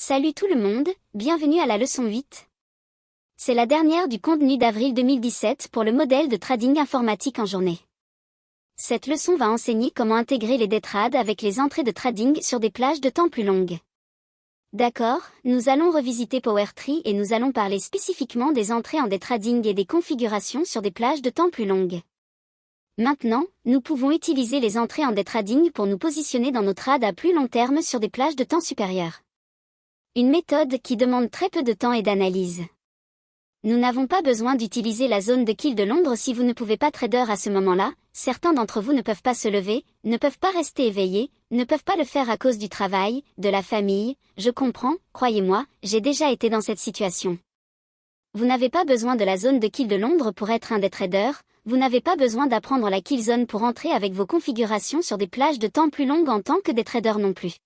Salut tout le monde, bienvenue à la leçon 8. C'est la dernière du contenu d'avril 2017 pour le modèle de trading informatique en journée. Cette leçon va enseigner comment intégrer les day trades avec les entrées de trading sur des plages de temps plus longues. D'accord, nous allons revisiter PowerTree et nous allons parler spécifiquement des entrées en day trading et des configurations sur des plages de temps plus longues. Maintenant, nous pouvons utiliser les entrées en day trading pour nous positionner dans nos trades à plus long terme sur des plages de temps supérieures. Une méthode qui demande très peu de temps et d'analyse. Nous n'avons pas besoin d'utiliser la zone de kill de Londres si vous ne pouvez pas trader à ce moment-là. Certains d'entre vous ne peuvent pas se lever, ne peuvent pas rester éveillés, ne peuvent pas le faire à cause du travail, de la famille. Je comprends, croyez-moi, j'ai déjà été dans cette situation. Vous n'avez pas besoin de la zone de kill de Londres pour être un day trader, vous n'avez pas besoin d'apprendre la kill zone pour entrer avec vos configurations sur des plages de temps plus longues en tant que day trader non plus.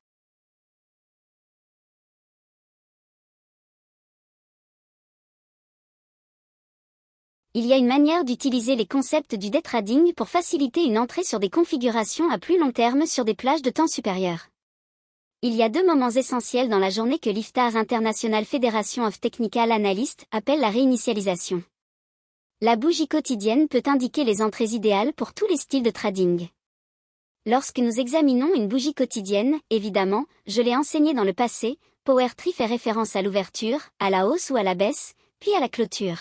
Il y a une manière d'utiliser les concepts du day trading pour faciliter une entrée sur des configurations à plus long terme sur des plages de temps supérieures. Il y a deux moments essentiels dans la journée que l'IFTAR International Federation of Technical Analysts appelle la réinitialisation. La bougie quotidienne peut indiquer les entrées idéales pour tous les styles de trading. Lorsque nous examinons une bougie quotidienne, évidemment, je l'ai enseigné dans le passé, PowerTree fait référence à l'ouverture, à la hausse ou à la baisse, puis à la clôture.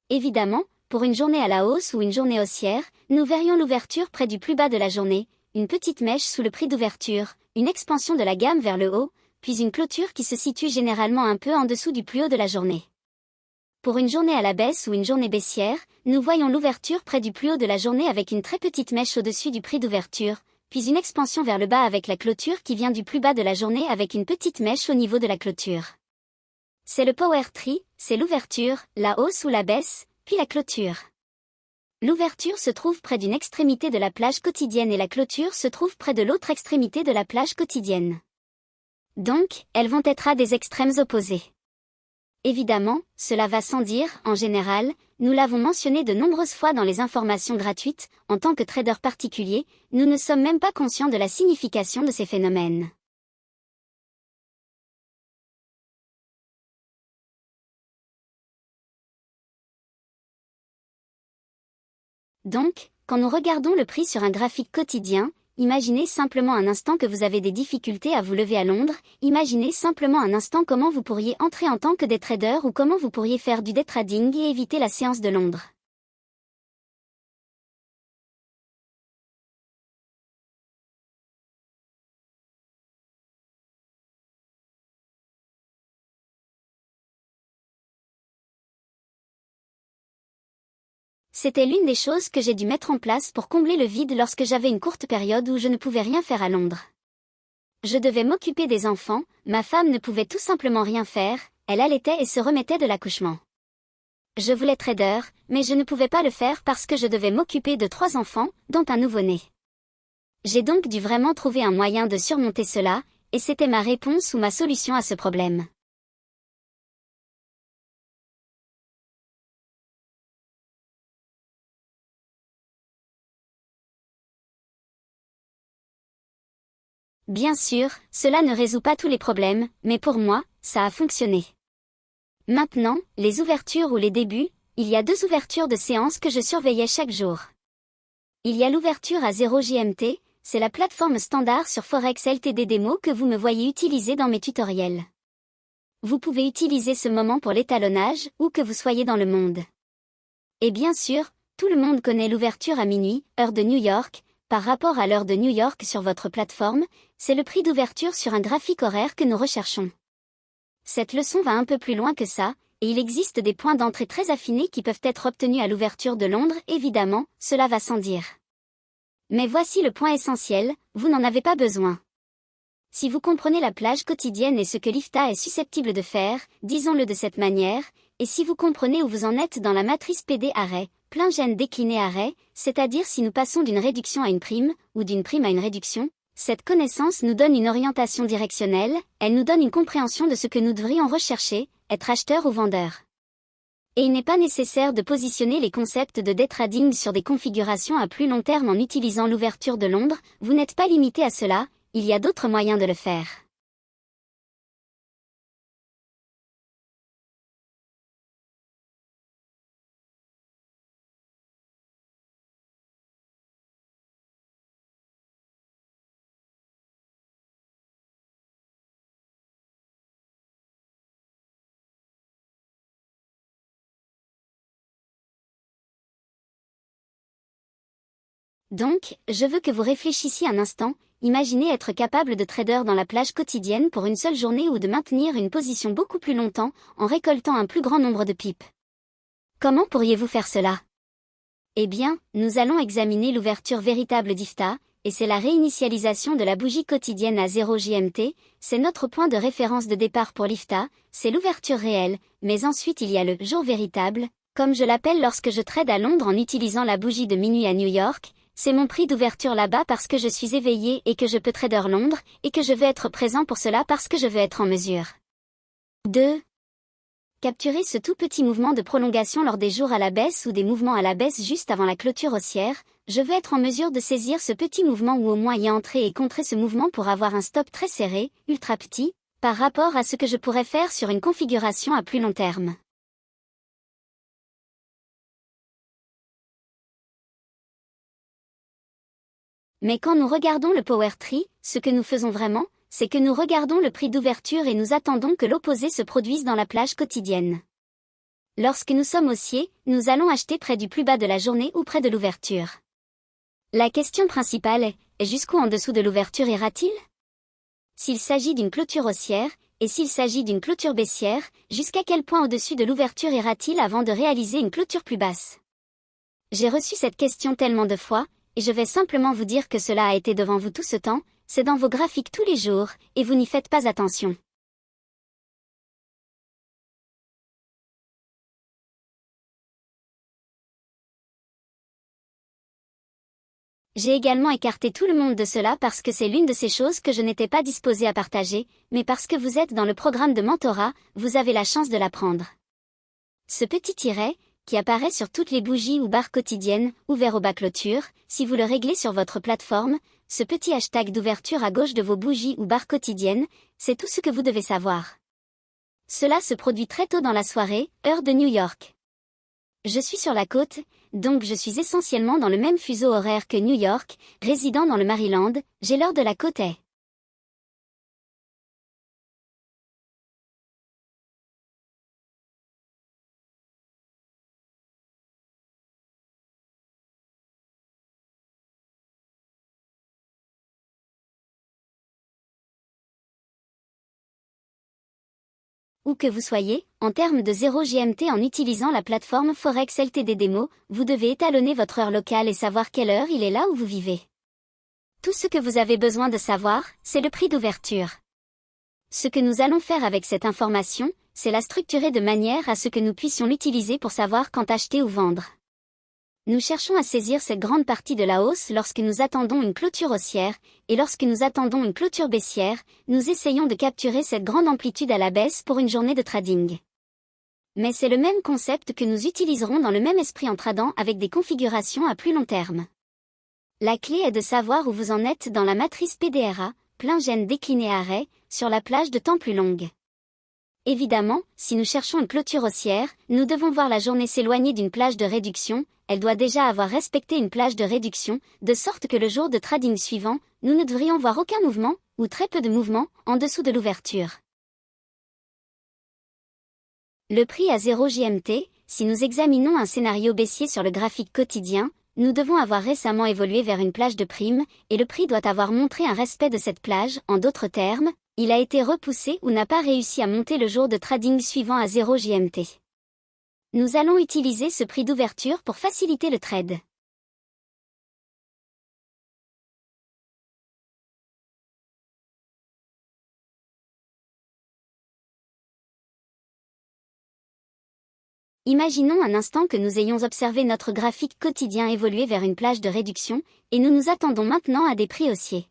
Évidemment, pour une journée à la hausse ou une journée haussière, nous verrions l'ouverture près du plus bas de la journée, une petite mèche sous le prix d'ouverture, une expansion de la gamme vers le haut, puis une clôture qui se situe généralement un peu en dessous du plus haut de la journée. Pour une journée à la baisse ou une journée baissière, nous voyons l'ouverture près du plus haut de la journée avec une très petite mèche au-dessus du prix d'ouverture, puis une expansion vers le bas avec la clôture qui vient du plus bas de la journée avec une petite mèche au niveau de la clôture. C'est le PowerTree, c'est l'ouverture, la hausse ou la baisse, puis la clôture. L'ouverture se trouve près d'une extrémité de la plage quotidienne et la clôture se trouve près de l'autre extrémité de la plage quotidienne. Donc, elles vont être à des extrêmes opposés. Évidemment, cela va sans dire, en général, nous l'avons mentionné de nombreuses fois dans les informations gratuites, en tant que trader particulier, nous ne sommes même pas conscients de la signification de ces phénomènes. Donc, quand nous regardons le prix sur un graphique quotidien, imaginez simplement un instant que vous avez des difficultés à vous lever à Londres, imaginez simplement un instant comment vous pourriez entrer en tant que day trader ou comment vous pourriez faire du day trading et éviter la séance de Londres. C'était l'une des choses que j'ai dû mettre en place pour combler le vide lorsque j'avais une courte période où je ne pouvais rien faire à Londres. Je devais m'occuper des enfants, ma femme ne pouvait tout simplement rien faire, elle allaitait et se remettait de l'accouchement. Je voulais trader, mais je ne pouvais pas le faire parce que je devais m'occuper de 3 enfants, dont un nouveau-né. J'ai donc dû vraiment trouver un moyen de surmonter cela, et c'était ma réponse ou ma solution à ce problème. Bien sûr, cela ne résout pas tous les problèmes, mais pour moi, ça a fonctionné. Maintenant, les ouvertures ou les débuts, il y a 2 ouvertures de séance que je surveillais chaque jour. Il y a l'ouverture à 0 GMT, c'est la plateforme standard sur Forex Ltd démo que vous me voyez utiliser dans mes tutoriels. Vous pouvez utiliser ce moment pour l'étalonnage, où que vous soyez dans le monde. Et bien sûr, tout le monde connaît l'ouverture à minuit, heure de New York, par rapport à l'heure de New York sur votre plateforme, c'est le prix d'ouverture sur un graphique horaire que nous recherchons. Cette leçon va un peu plus loin que ça, et il existe des points d'entrée très affinés qui peuvent être obtenus à l'ouverture de Londres, évidemment, cela va sans dire. Mais voici le point essentiel, vous n'en avez pas besoin. Si vous comprenez la plage quotidienne et ce que l'IFTA est susceptible de faire, disons-le de cette manière, et si vous comprenez où vous en êtes dans la matrice PD arrêt, plein gène décliné arrêt, c'est-à-dire si nous passons d'une réduction à une prime, ou d'une prime à une réduction, cette connaissance nous donne une orientation directionnelle, elle nous donne une compréhension de ce que nous devrions rechercher, être acheteur ou vendeur. Et il n'est pas nécessaire de positionner les concepts de day trading sur des configurations à plus long terme en utilisant l'ouverture de Londres, vous n'êtes pas limité à cela, il y a d'autres moyens de le faire. Donc, je veux que vous réfléchissiez un instant, imaginez être capable de trader dans la plage quotidienne pour une seule journée ou de maintenir une position beaucoup plus longtemps, en récoltant un plus grand nombre de pips. Comment pourriez-vous faire cela? Eh bien, nous allons examiner l'ouverture véritable d'IFTA, et c'est la réinitialisation de la bougie quotidienne à 0 JMT, c'est notre point de référence de départ pour l'IFTA, c'est l'ouverture réelle, mais ensuite il y a le jour véritable, comme je l'appelle lorsque je trade à Londres en utilisant la bougie de minuit à New York, c'est mon prix d'ouverture là-bas parce que je suis éveillé et que je peux trader Londres, et que je veux être présent pour cela parce que je veux être en mesure. 2. Capturer ce tout petit mouvement de prolongation lors des jours à la baisse ou des mouvements à la baisse juste avant la clôture haussière, je veux être en mesure de saisir ce petit mouvement ou au moins y entrer et contrer ce mouvement pour avoir un stop très serré, ultra petit, par rapport à ce que je pourrais faire sur une configuration à plus long terme. Mais quand nous regardons le Power Tree, ce que nous faisons vraiment, c'est que nous regardons le prix d'ouverture et nous attendons que l'opposé se produise dans la plage quotidienne. Lorsque nous sommes haussiers, nous allons acheter près du plus bas de la journée ou près de l'ouverture. La question principale est jusqu'où en dessous de l'ouverture ira-t-il? S'il s'agit d'une clôture haussière, et s'il s'agit d'une clôture baissière, jusqu'à quel point au-dessus de l'ouverture ira-t-il avant de réaliser une clôture plus basse? J'ai reçu cette question tellement de fois, et je vais simplement vous dire que cela a été devant vous tout ce temps, c'est dans vos graphiques tous les jours, et vous n'y faites pas attention. J'ai également écarté tout le monde de cela parce que c'est l'une de ces choses que je n'étais pas disposée à partager, mais parce que vous êtes dans le programme de mentorat, vous avez la chance de l'apprendre. Ce petit tiret, qui apparaît sur toutes les bougies ou barres quotidiennes, ouvert au bas clôture, si vous le réglez sur votre plateforme, ce petit hashtag d'ouverture à gauche de vos bougies ou barres quotidiennes, c'est tout ce que vous devez savoir. Cela se produit très tôt dans la soirée, heure de New York. Je suis sur la côte, donc je suis essentiellement dans le même fuseau horaire que New York, résidant dans le Maryland, j'ai l'heure de la côte est. Où que vous soyez, en termes de 0 GMT en utilisant la plateforme Forex LTD Demo, vous devez étalonner votre heure locale et savoir quelle heure il est là où vous vivez. Tout ce que vous avez besoin de savoir, c'est le prix d'ouverture. Ce que nous allons faire avec cette information, c'est la structurer de manière à ce que nous puissions l'utiliser pour savoir quand acheter ou vendre. Nous cherchons à saisir cette grande partie de la hausse lorsque nous attendons une clôture haussière, et lorsque nous attendons une clôture baissière, nous essayons de capturer cette grande amplitude à la baisse pour une journée de trading. Mais c'est le même concept que nous utiliserons dans le même esprit en tradant avec des configurations à plus long terme. La clé est de savoir où vous en êtes dans la matrice PDRA, plein gène décliné arrêt, sur la plage de temps plus longue. Évidemment, si nous cherchons une clôture haussière, nous devons voir la journée s'éloigner d'une plage de réduction, elle doit déjà avoir respecté une plage de réduction, de sorte que le jour de trading suivant, nous ne devrions voir aucun mouvement, ou très peu de mouvement, en dessous de l'ouverture. Le prix à 0 JMT, si nous examinons un scénario baissier sur le graphique quotidien, nous devons avoir récemment évolué vers une plage de prime, et le prix doit avoir montré un respect de cette plage, en d'autres termes, il a été repoussé ou n'a pas réussi à monter le jour de trading suivant à 0 JMT. Nous allons utiliser ce prix d'ouverture pour faciliter le trade. Imaginons un instant que nous ayons observé notre graphique quotidien évoluer vers une plage de réduction, et nous nous attendons maintenant à des prix haussiers.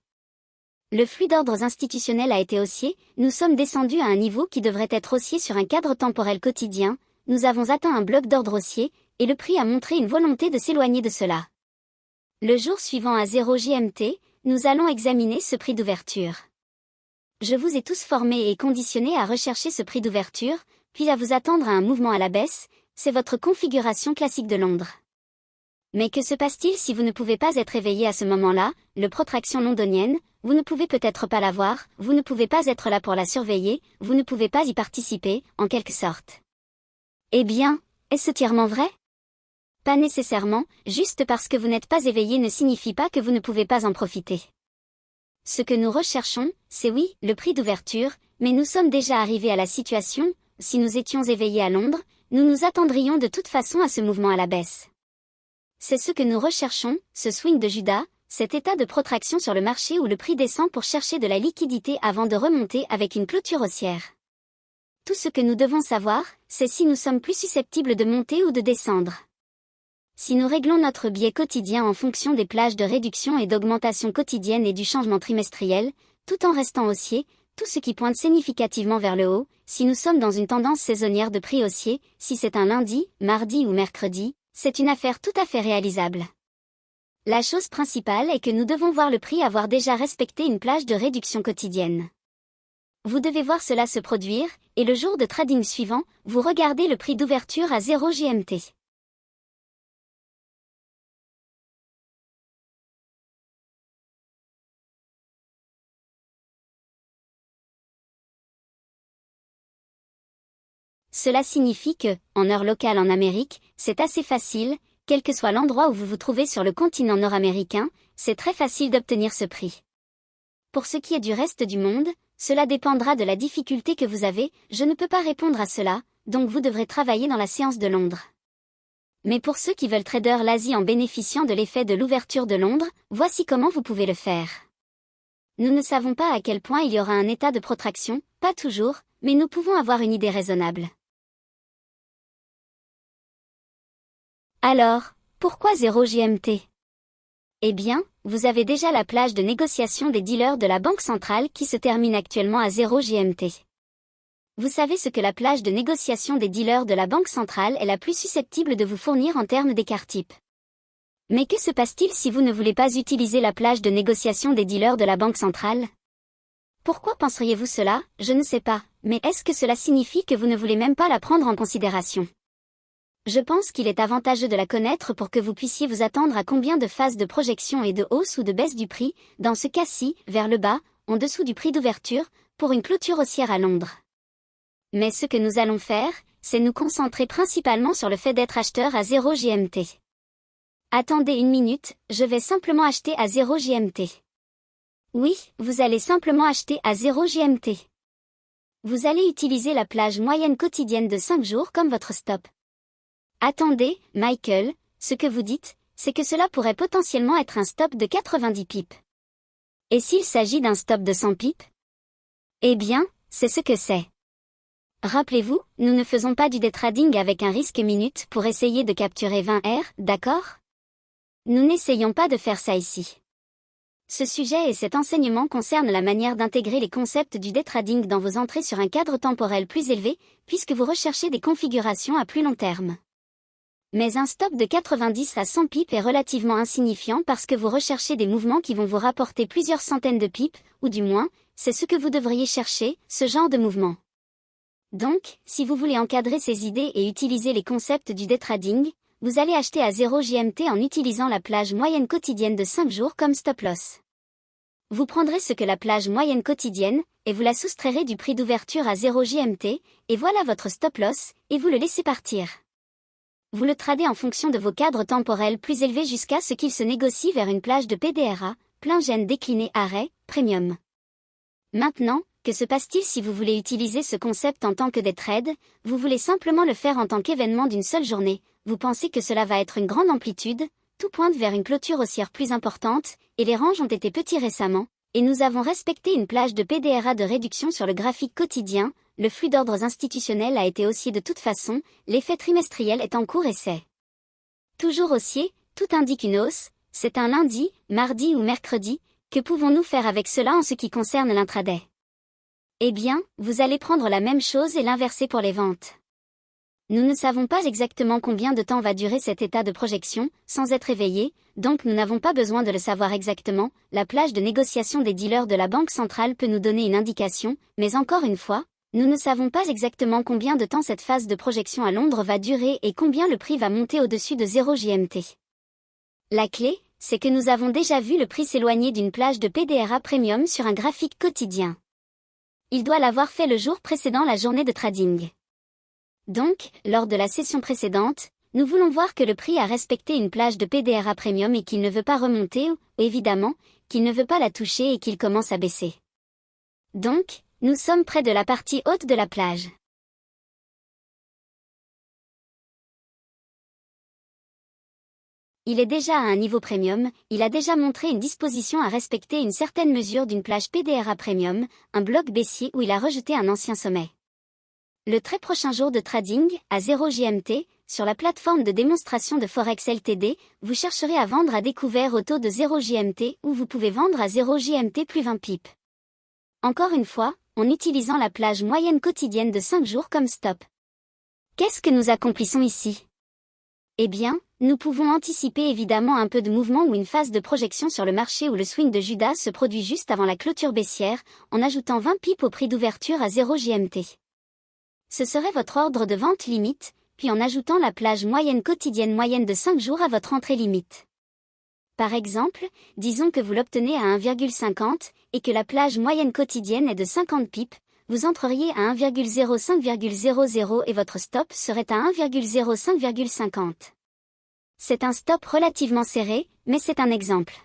Le flux d'ordres institutionnels a été haussier, nous sommes descendus à un niveau qui devrait être haussier sur un cadre temporel quotidien, nous avons atteint un bloc d'ordre haussier, et le prix a montré une volonté de s'éloigner de cela. Le jour suivant à 0 JMT, nous allons examiner ce prix d'ouverture. Je vous ai tous formés et conditionnés à rechercher ce prix d'ouverture, puis à vous attendre à un mouvement à la baisse, c'est votre configuration classique de Londres. Mais que se passe-t-il si vous ne pouvez pas être éveillé à ce moment-là, le protraction londonienne, vous ne pouvez peut-être pas la voir, vous ne pouvez pas être là pour la surveiller, vous ne pouvez pas y participer, en quelque sorte. Eh bien, est-ce entièrement vrai? Pas nécessairement, juste parce que vous n'êtes pas éveillé ne signifie pas que vous ne pouvez pas en profiter. Ce que nous recherchons, c'est oui, le prix d'ouverture, mais nous sommes déjà arrivés à la situation, si nous étions éveillés à Londres, nous nous attendrions de toute façon à ce mouvement à la baisse. C'est ce que nous recherchons, ce swing de Judas, cet état de protraction sur le marché où le prix descend pour chercher de la liquidité avant de remonter avec une clôture haussière. Tout ce que nous devons savoir, c'est si nous sommes plus susceptibles de monter ou de descendre. Si nous réglons notre biais quotidien en fonction des plages de réduction et d'augmentation quotidienne et du changement trimestriel, tout en restant haussier, tout ce qui pointe significativement vers le haut, si nous sommes dans une tendance saisonnière de prix haussier, si c'est un lundi, mardi ou mercredi, c'est une affaire tout à fait réalisable. La chose principale est que nous devons voir le prix avoir déjà respecté une plage de réduction quotidienne. Vous devez voir cela se produire, et le jour de trading suivant, vous regardez le prix d'ouverture à 0 GMT. Cela signifie que, en heure locale en Amérique, c'est assez facile, quel que soit l'endroit où vous vous trouvez sur le continent nord-américain, c'est très facile d'obtenir ce prix. Pour ce qui est du reste du monde, cela dépendra de la difficulté que vous avez, je ne peux pas répondre à cela, donc vous devrez travailler dans la séance de Londres. Mais pour ceux qui veulent trader l'Asie en bénéficiant de l'effet de l'ouverture de Londres, voici comment vous pouvez le faire. Nous ne savons pas à quel point il y aura un état de protraction, pas toujours, mais nous pouvons avoir une idée raisonnable. Alors, pourquoi 0 GMT? Eh bien, vous avez déjà la plage de négociation des dealers de la Banque centrale qui se termine actuellement à 0 GMT. Vous savez ce que la plage de négociation des dealers de la Banque centrale est la plus susceptible de vous fournir en termes d'écart type. Mais que se passe-t-il si vous ne voulez pas utiliser la plage de négociation des dealers de la Banque centrale? Pourquoi penseriez-vous cela? Je ne sais pas, mais est-ce que cela signifie que vous ne voulez même pas la prendre en considération? Je pense qu'il est avantageux de la connaître pour que vous puissiez vous attendre à combien de phases de projection et de hausse ou de baisse du prix, dans ce cas-ci, vers le bas, en dessous du prix d'ouverture, pour une clôture haussière à Londres. Mais ce que nous allons faire, c'est nous concentrer principalement sur le fait d'être acheteur à 0 GMT. Attendez une minute, je vais simplement acheter à 0 GMT. Oui, vous allez simplement acheter à 0 GMT. Vous allez utiliser la plage moyenne quotidienne de 5 jours comme votre stop. Attendez, Michael, ce que vous dites, c'est que cela pourrait potentiellement être un stop de 90 pips. Et s'il s'agit d'un stop de 100 pips? Eh bien, c'est ce que c'est. Rappelez-vous, nous ne faisons pas du day trading avec un risque minute pour essayer de capturer 20 R, d'accord? Nous n'essayons pas de faire ça ici. Ce sujet et cet enseignement concernent la manière d'intégrer les concepts du day trading dans vos entrées sur un cadre temporel plus élevé, puisque vous recherchez des configurations à plus long terme. Mais un stop de 90 à 100 pips est relativement insignifiant parce que vous recherchez des mouvements qui vont vous rapporter plusieurs centaines de pips, ou du moins, c'est ce que vous devriez chercher, ce genre de mouvement. Donc, si vous voulez encadrer ces idées et utiliser les concepts du day trading, vous allez acheter à 0 GMT en utilisant la plage moyenne quotidienne de 5 jours comme stop loss. Vous prendrez ce que la plage moyenne quotidienne, et vous la soustrairez du prix d'ouverture à 0 GMT, et voilà votre stop loss, et vous le laissez partir. Vous le tradez en fonction de vos cadres temporels plus élevés jusqu'à ce qu'il se négocie vers une plage de PDRA, plein gène décliné arrêt, premium. Maintenant, que se passe-t-il si vous voulez utiliser ce concept en tant que day trade? Vous voulez simplement le faire en tant qu'événement d'une seule journée, vous pensez que cela va être une grande amplitude, tout pointe vers une clôture haussière plus importante, et les ranges ont été petits récemment, et nous avons respecté une plage de PDRA de réduction sur le graphique quotidien, le flux d'ordres institutionnels a été haussier de toute façon, l'effet trimestriel est en cours et c'est toujours haussier, tout indique une hausse, c'est un lundi, mardi ou mercredi, que pouvons-nous faire avec cela en ce qui concerne l'intraday? Eh bien, vous allez prendre la même chose et l'inverser pour les ventes. Nous ne savons pas exactement combien de temps va durer cet état de projection, sans être éveillé, donc nous n'avons pas besoin de le savoir exactement, la plage de négociation des dealers de la Banque centrale peut nous donner une indication, mais encore une fois, nous ne savons pas exactement combien de temps cette phase de projection à Londres va durer et combien le prix va monter au-dessus de 0 GMT. La clé, c'est que nous avons déjà vu le prix s'éloigner d'une plage de PDRA Premium sur un graphique quotidien. Il doit l'avoir fait le jour précédent la journée de trading. Donc, lors de la session précédente, Nous voulons voir que le prix a respecté une plage de PDRA Premium et qu'il ne veut pas remonter ou, évidemment, qu'il ne veut pas la toucher et qu'il commence à baisser. Donc, nous sommes près de la partie haute de la plage. Il est déjà à un niveau premium, il a déjà montré une disposition à respecter une certaine mesure d'une plage PDRA Premium, un bloc baissier où il a rejeté un ancien sommet. Le très prochain jour de trading, à 0 JMT, sur la plateforme de démonstration de Forex Ltd, vous chercherez à vendre à découvert au taux de 0 JMT ou vous pouvez vendre à 0 JMT plus 20 pips. Encore une fois, en utilisant la plage moyenne quotidienne de 5 jours comme stop. Qu'est-ce que nous accomplissons ici? Eh bien, nous pouvons anticiper évidemment un peu de mouvement ou une phase de projection sur le marché où le swing de Judas se produit juste avant la clôture baissière, en ajoutant 20 pips au prix d'ouverture à 0 JMT. Ce serait votre ordre de vente limite, puis en ajoutant la plage moyenne quotidienne moyenne de 5 jours à votre entrée limite. Par exemple, disons que vous l'obtenez à 1,50 et que la plage moyenne quotidienne est de 50 pips, vous entreriez à 1,05,00 et votre stop serait à 1,05,50. C'est un stop relativement serré, mais c'est un exemple.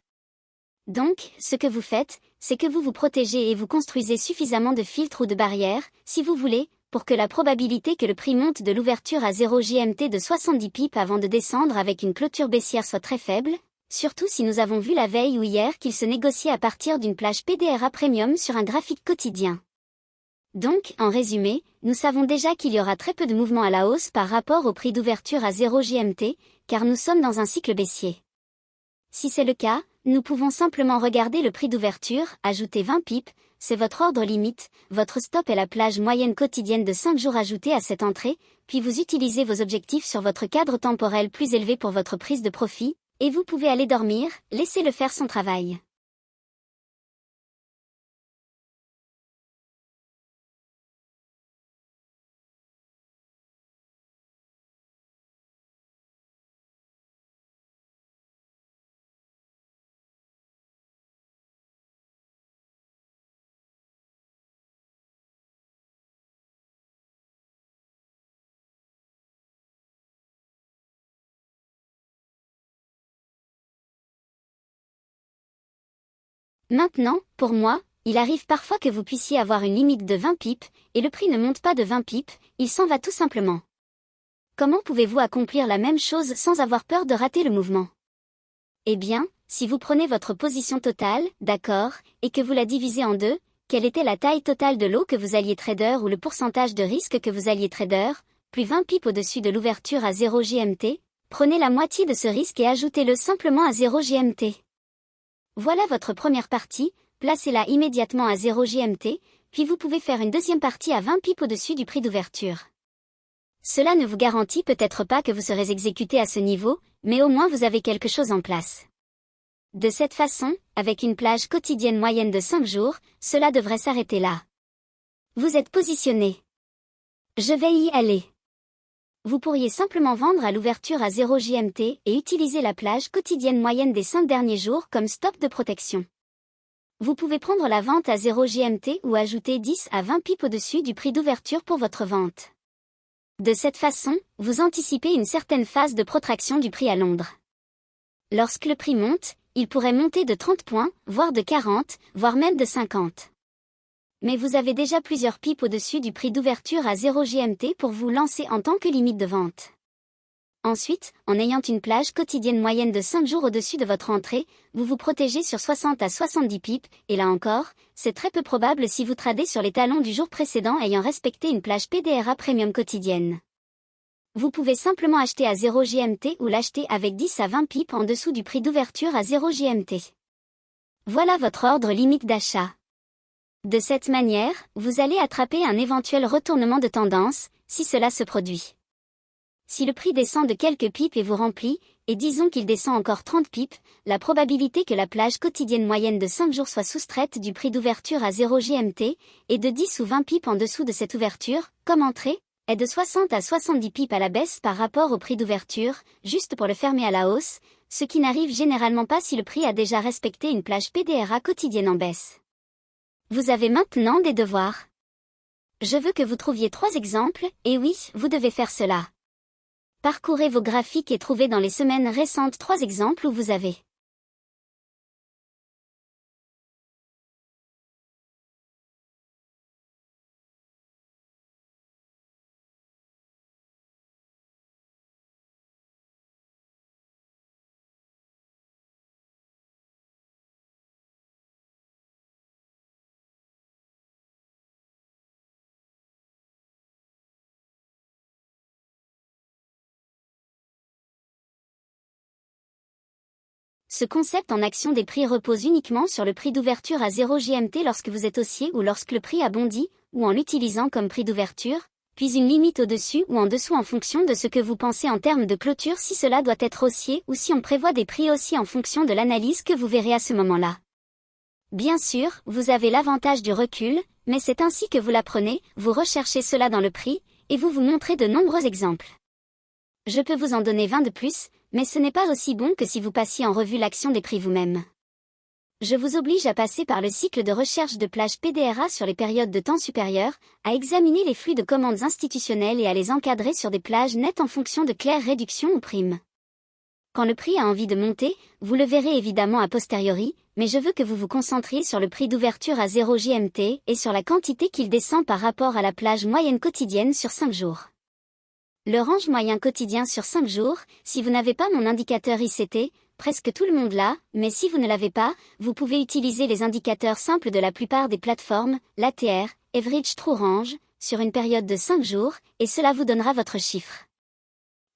Donc, ce que vous faites, c'est que vous vous protégez et vous construisez suffisamment de filtres ou de barrières, si vous voulez, pour que la probabilité que le prix monte de l'ouverture à 0 JMT de 70 pips avant de descendre avec une clôture baissière soit très faible, surtout si nous avons vu la veille ou hier qu'il se négociait à partir d'une plage PDRA Premium sur un graphique quotidien. Donc, en résumé, nous savons déjà qu'il y aura très peu de mouvement à la hausse par rapport au prix d'ouverture à 0 JMT, car nous sommes dans un cycle baissier. Si c'est le cas, nous pouvons simplement regarder le prix d'ouverture, ajouter 20 pips, c'est votre ordre limite, votre stop est la plage moyenne quotidienne de 5 jours ajoutée à cette entrée, puis vous utilisez vos objectifs sur votre cadre temporel plus élevé pour votre prise de profit, et vous pouvez aller dormir, laissez-le faire son travail. Maintenant, pour moi, il arrive parfois que vous puissiez avoir une limite de 20 pips, et le prix ne monte pas de 20 pips, il s'en va tout simplement. Comment pouvez-vous accomplir la même chose sans avoir peur de rater le mouvement? Eh bien, si vous prenez votre position totale, d'accord, et que vous la divisez en deux, quelle était la taille totale de lot que vous alliez trader ou le pourcentage de risque que vous alliez trader, plus 20 pips au-dessus de l'ouverture à 0 JMT, prenez la moitié de ce risque et ajoutez-le simplement à 0 JMT. Voilà votre première partie, placez-la immédiatement à 0 JMT, puis vous pouvez faire une deuxième partie à 20 pips au-dessus du prix d'ouverture. Cela ne vous garantit peut-être pas que vous serez exécuté à ce niveau, mais au moins vous avez quelque chose en place. De cette façon, avec une plage quotidienne moyenne de 5 jours, cela devrait s'arrêter là. Vous êtes positionné. Je vais y aller. Vous pourriez simplement vendre à l'ouverture à 0 JMT et utiliser la plage quotidienne moyenne des 5 derniers jours comme stop de protection. Vous pouvez prendre la vente à 0 JMT ou ajouter 10 à 20 pips au-dessus du prix d'ouverture pour votre vente. De cette façon, vous anticipez une certaine phase de protraction du prix à Londres. Lorsque le prix monte, il pourrait monter de 30 points, voire de 40, voire même de 50. Mais vous avez déjà plusieurs pips au-dessus du prix d'ouverture à 0 JMT pour vous lancer en tant que limite de vente. Ensuite, en ayant une plage quotidienne moyenne de 5 jours au-dessus de votre entrée, vous vous protégez sur 60 à 70 pips, et là encore, c'est très peu probable si vous tradez sur les talons du jour précédent ayant respecté une plage PDRA Premium quotidienne. Vous pouvez simplement acheter à 0 JMT ou l'acheter avec 10 à 20 pips en dessous du prix d'ouverture à 0 JMT. Voilà votre ordre limite d'achat. De cette manière, vous allez attraper un éventuel retournement de tendance, si cela se produit. Si le prix descend de quelques pips et vous remplit, et disons qu'il descend encore 30 pips, la probabilité que la plage quotidienne moyenne de 5 jours soit soustraite du prix d'ouverture à 0 JMT, et de 10 ou 20 pips en dessous de cette ouverture, comme entrée, est de 60 à 70 pips à la baisse par rapport au prix d'ouverture, juste pour le fermer à la hausse, ce qui n'arrive généralement pas si le prix a déjà respecté une plage PDRA quotidienne en baisse. Vous avez maintenant des devoirs. Je veux que vous trouviez 3 exemples, et oui, vous devez faire cela. Parcourez vos graphiques et trouvez dans les semaines récentes 3 exemples où vous avez Ce concept en action des prix repose uniquement sur le prix d'ouverture à 0 GMT lorsque vous êtes haussier ou lorsque le prix a bondi, ou en l'utilisant comme prix d'ouverture, puis une limite au-dessus ou en dessous en fonction de ce que vous pensez en termes de clôture si cela doit être haussier ou si on prévoit des prix haussiers en fonction de l'analyse que vous verrez à ce moment-là. Bien sûr, vous avez l'avantage du recul, mais c'est ainsi que vous l'apprenez, vous recherchez cela dans le prix, et vous montrez de nombreux exemples. Je peux vous en donner 20 de plus, mais ce n'est pas aussi bon que si vous passiez en revue l'action des prix vous-même. Je vous oblige à passer par le cycle de recherche de plage PDRA sur les périodes de temps supérieures, à examiner les flux de commandes institutionnelles et à les encadrer sur des plages nettes en fonction de claires réductions ou primes. Quand le prix a envie de monter, vous le verrez évidemment a posteriori, mais je veux que vous vous concentriez sur le prix d'ouverture à 0 GMT et sur la quantité qu'il descend par rapport à la plage moyenne quotidienne sur 5 jours. Le range moyen quotidien sur 5 jours, si vous n'avez pas mon indicateur ICT, presque tout le monde l'a, mais si vous ne l'avez pas, vous pouvez utiliser les indicateurs simples de la plupart des plateformes, l'ATR, Average True Range, sur une période de 5 jours, et cela vous donnera votre chiffre.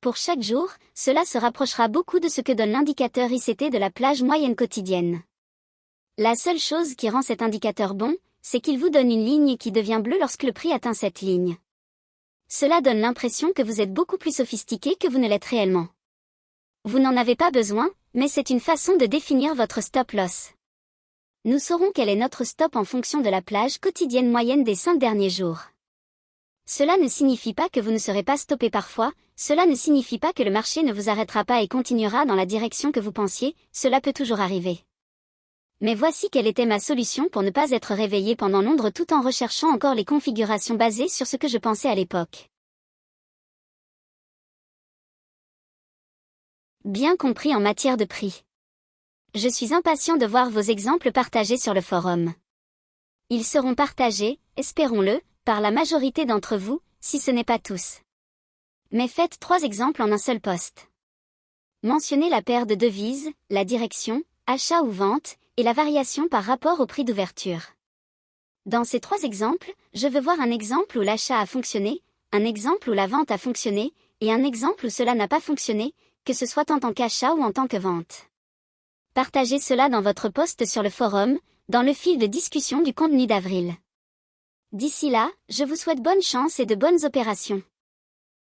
Pour chaque jour, cela se rapprochera beaucoup de ce que donne l'indicateur ICT de la plage moyenne quotidienne. La seule chose qui rend cet indicateur bon, c'est qu'il vous donne une ligne qui devient bleue lorsque le prix atteint cette ligne. Cela donne l'impression que vous êtes beaucoup plus sophistiqué que vous ne l'êtes réellement. Vous n'en avez pas besoin, mais c'est une façon de définir votre stop loss. Nous saurons quel est notre stop en fonction de la plage quotidienne moyenne des 5 derniers jours. Cela ne signifie pas que vous ne serez pas stoppé parfois, cela ne signifie pas que le marché ne vous arrêtera pas et continuera dans la direction que vous pensiez, cela peut toujours arriver. Mais voici quelle était ma solution pour ne pas être réveillé pendant Londres tout en recherchant encore les configurations basées sur ce que je pensais à l'époque. Bien compris en matière de prix. Je suis impatient de voir vos exemples partagés sur le forum. Ils seront partagés, espérons-le, par la majorité d'entre vous, si ce n'est pas tous. Mais faites 3 exemples en un seul post. Mentionnez la paire de devises, la direction, achat ou vente, et la variation par rapport au prix d'ouverture. Dans ces 3 exemples, je veux voir un exemple où l'achat a fonctionné, un exemple où la vente a fonctionné, et un exemple où cela n'a pas fonctionné, que ce soit en tant qu'achat ou en tant que vente. Partagez cela dans votre post sur le forum, dans le fil de discussion du contenu d'avril. D'ici là, je vous souhaite bonne chance et de bonnes opérations.